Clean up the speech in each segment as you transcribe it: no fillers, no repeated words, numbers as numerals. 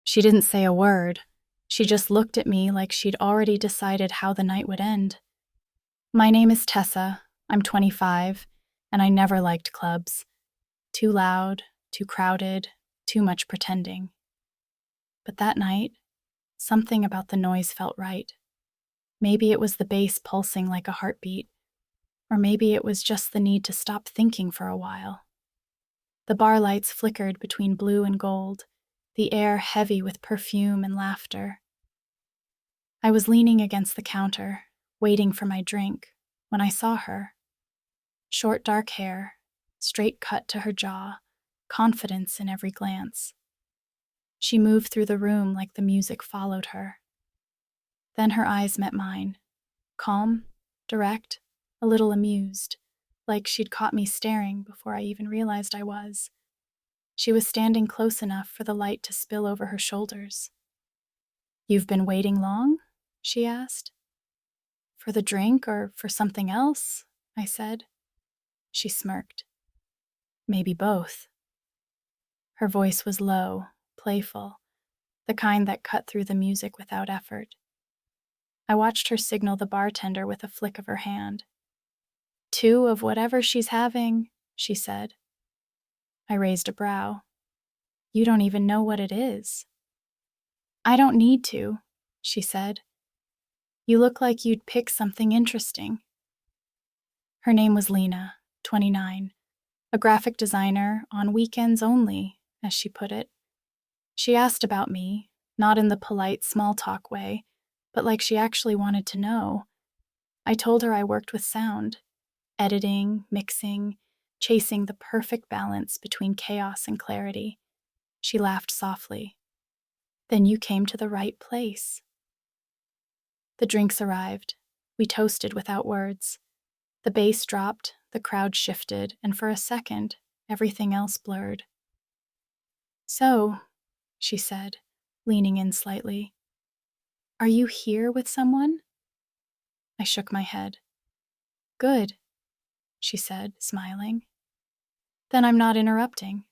She didn't say a word. She just looked at me like she'd already decided how the night would end. My name is Tessa. I'm 25, and I never liked clubs. Too loud, too crowded, too much pretending. But that night, something about the noise felt right. Maybe it was the bass pulsing like a heartbeat, or maybe it was just the need to stop thinking for a while. The bar lights flickered between blue and gold, the air heavy with perfume and laughter. I was leaning against the counter, waiting for my drink, when I saw her. Short dark hair, straight cut to her jaw, confidence in every glance. She moved through the room like the music followed her. Then her eyes met mine, calm, direct, a little amused, like she'd caught me staring before I even realized I was. She was standing close enough for the light to spill over her shoulders. "You've been waiting long?" she asked. "For the drink or for something else?" I said. She smirked. "Maybe both." Her voice was low, playful, the kind that cut through the music without effort. I watched her signal the bartender with a flick of her hand. "Two of whatever she's having," she said. I raised a brow. "You don't even know what it is." "I don't need to," she said. "You look like you'd pick something interesting." Her name was Lena, 29, a graphic designer on weekends only, as she put it. She asked about me, not in the polite small talk way, but like she actually wanted to know. I told her I worked with sound, editing, mixing, chasing the perfect balance between chaos and clarity. She laughed softly. "Then you came to the right place." The drinks arrived. We toasted without words. The bass dropped, the crowd shifted, and for a second, everything else blurred. "So," she said, leaning in slightly, "are you here with someone?" I shook my head. "Good," she said, smiling. "Then I'm not interrupting."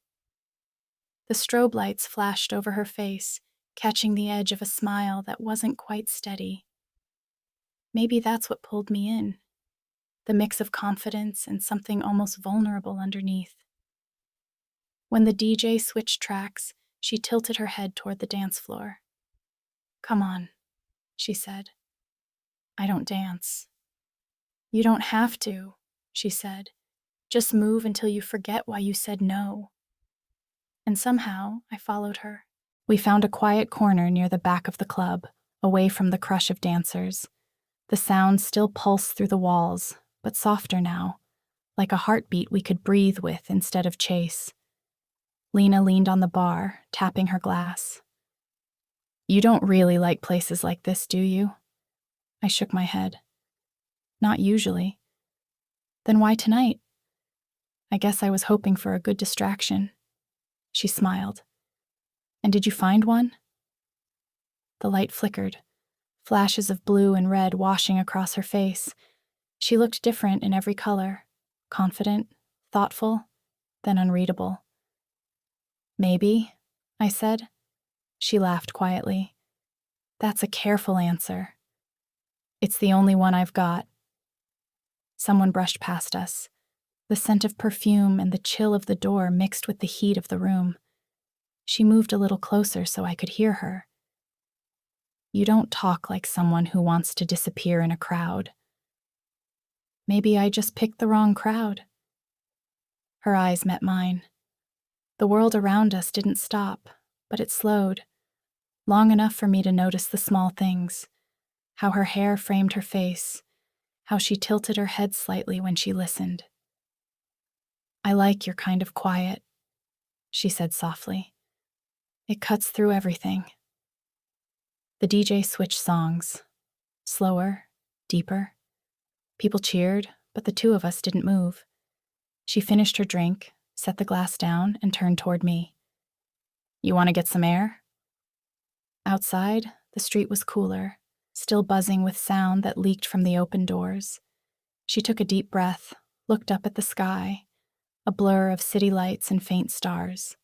The strobe lights flashed over her face, catching the edge of a smile that wasn't quite steady. Maybe that's what pulled me in, the mix of confidence and something almost vulnerable underneath. When the DJ switched tracks, she tilted her head toward the dance floor. "Come on," she said. "I don't dance." "You don't have to," she said. "Just move until you forget why you said no." And somehow, I followed her. We found a quiet corner near the back of the club, away from the crush of dancers. The sound still pulsed through the walls, but softer now, like a heartbeat we could breathe with instead of chase. Lena leaned on the bar, tapping her glass. "You don't really like places like this, do you?" I shook my head. "Not usually." "Then why tonight?" "I guess I was hoping for a good distraction." She smiled. "And did you find one?" The light flickered, flashes of blue and red washing across her face. She looked different in every color, confident, thoughtful, then unreadable. "Maybe," I said. She laughed quietly. "That's a careful answer." "It's the only one I've got." Someone brushed past us. The scent of perfume and the chill of the door mixed with the heat of the room. She moved a little closer so I could hear her. "You don't talk like someone who wants to disappear in a crowd." Maybe I just picked the wrong crowd. Her eyes met mine. The world around us didn't stop, but it slowed, long enough for me to notice the small things, how her hair framed her face, how she tilted her head slightly when she listened. "I like your kind of quiet," she said softly. "It cuts through everything." The DJ switched songs, slower, deeper. People cheered, but the two of us didn't move. She finished her drink, set the glass down, and turned toward me. "You want to get some air?" Outside, the street was cooler, still buzzing with sound that leaked from the open doors. She took a deep breath, looked up at the sky, a blur of city lights and faint stars.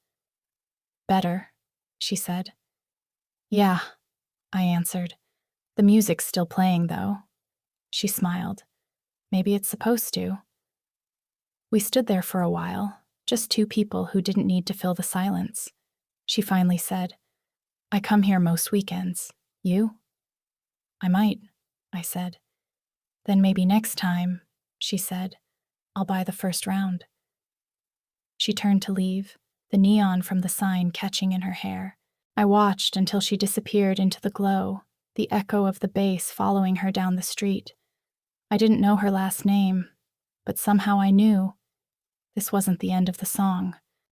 "Better," she said. Yeah, I answered. The music's still playing, though. She smiled. Maybe it's supposed to. We stood there for a while, just two people who didn't need to fill the silence. She finally said, I come here most weekends. You? I might, I said. Then maybe next time, she said, I'll buy the first round. She turned to leave, the neon from the sign catching in her hair. I watched until she disappeared into the glow, the echo of the bass following her down the street. I didn't know her last name, but somehow I knew this wasn't the end of the song.